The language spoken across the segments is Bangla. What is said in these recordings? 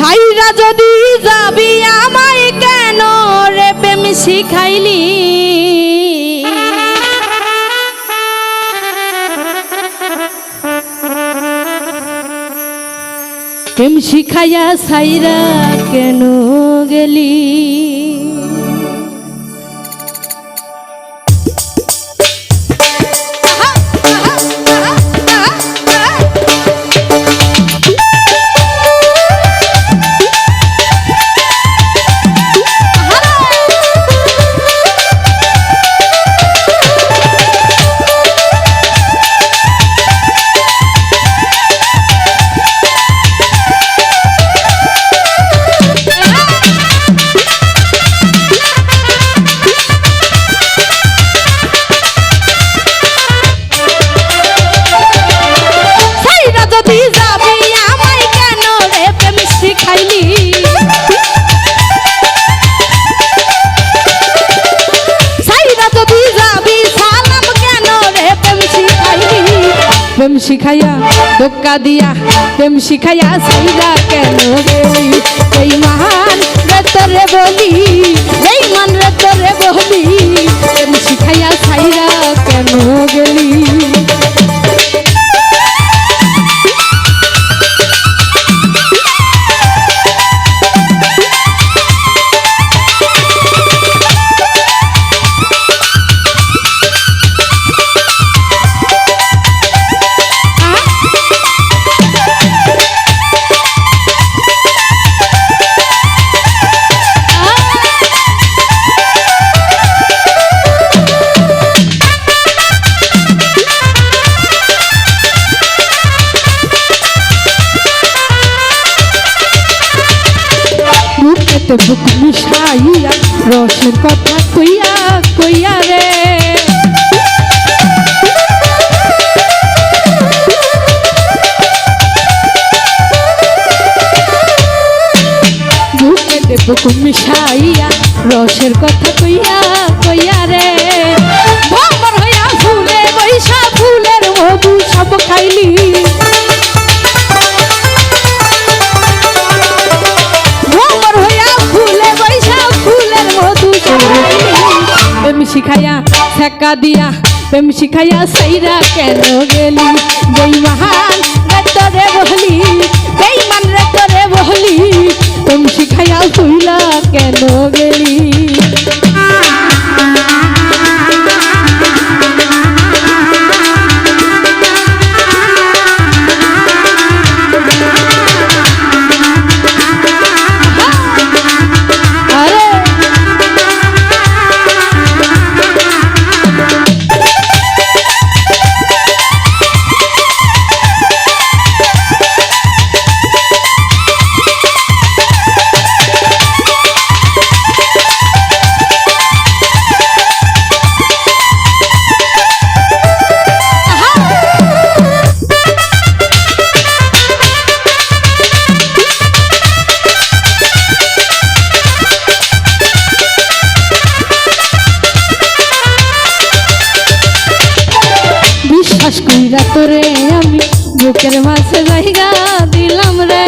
সাইরা যদি যাবি আমায় কেন রে প্রেম শিখাইলি প্রেম শিখাইয়া সাইরা কেন গেলি প্রেম শিখাইয়া ধোক্কা দিয়া প্রেম শিখাইয়া সাইরা কেন গেলি এই মহান রে তোরে বলি এই মান রে তোরে বলি প্রেম শিখাইয়া সাইরা কেন গেলি বুক মিশাইয়া রসের কথা কইয়া কইয়া রে বুকেতে বুক মিশাইয়া রসের কথা কইয়া কইয়া রে ভ্রমর হইয়া ফুলে বৈশা ফুলের মধু সব খাইলি প্রেম শিখাইয়া ঠেকা দিয়া প্রেম শিখাইয়া সাইরা কেন গেলি বেঈমান রে তোরে বলি বেঈমান রে তোরে বলি প্রেম শিখাইয়া তুইলা কেন গেলি কইরা তোরে আমি বুকের মাঝে জায়গা দিলাম রে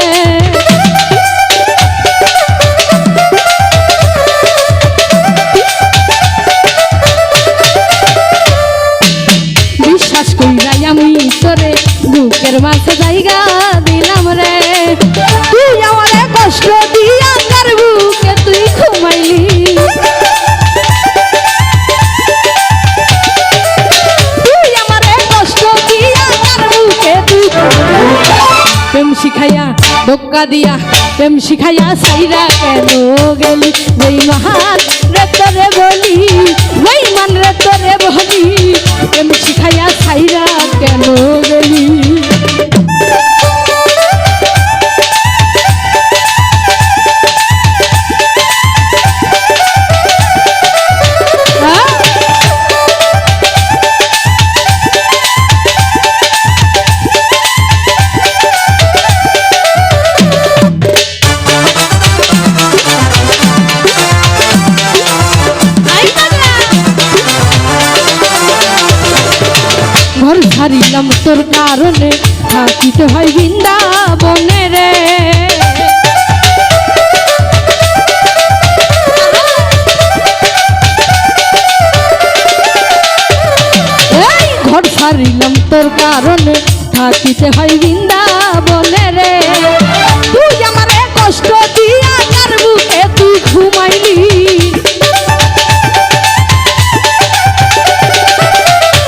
বিশ্বাস কইরা আমি তোরে বুকের মাঝে জায়গা দিলাম রে তুই আমারে কষ্ট দিয়া আমার বুকে তুই ঘুমাইলি প্রেম শিখাইয়া ধোক্কা দিয়া প্রেম শিখাইয়া সাইরা কেন গেলি বেঈমান রে তোরে বলি বেঈমান রে তোরে বলি প্রেম শিখাইয়া সাইরা কেন গেলি ঘর ছাড়িলাম তোর কারণে যাইতে হয় বৃন্দাবনে রে। তুই আমারে কষ্ট দিয়া কার বুকে তুই ঘুমাইলি,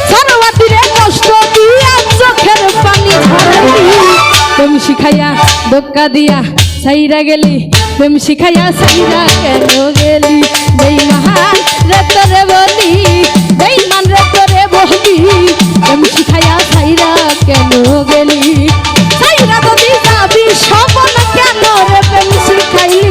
সরওয়াতিরে কষ্ট দিয়া চোখের পানি ঝরাইলি। প্রেম শিখাইয়া ধোক্কা দিয়া সাইরা গেলি, প্রেম শিখাইয়া সাইরা কেন গেলি? বেঈমান রে তোরে বলি, বেঈমান রে তোরে বলি, প্রেম শিখাইয়া সাইরা কেন গেলি? সাইরা যদি যাবি সপন কেন রে প্রেম শিখাইলি?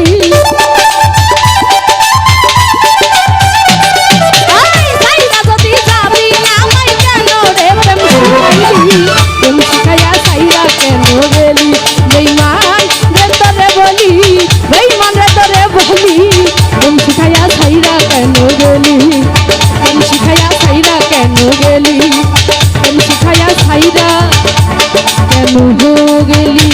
সাইরা যদি যাবি আমায় কেন রে প্রেম শিখাইলি? প্রেম শিখাইয়া সাইরা কেন গেলি? বেঈমান রে তোরে বলি, বেঈমান রে তোরে বলি, প্রেম শিখাইয়া সাইরা কেন গেলি? প্রেম শিখাইয়া সাইরা কেন গেলি? প্রেম শিখাইয়া সাইরা কেন গেলি?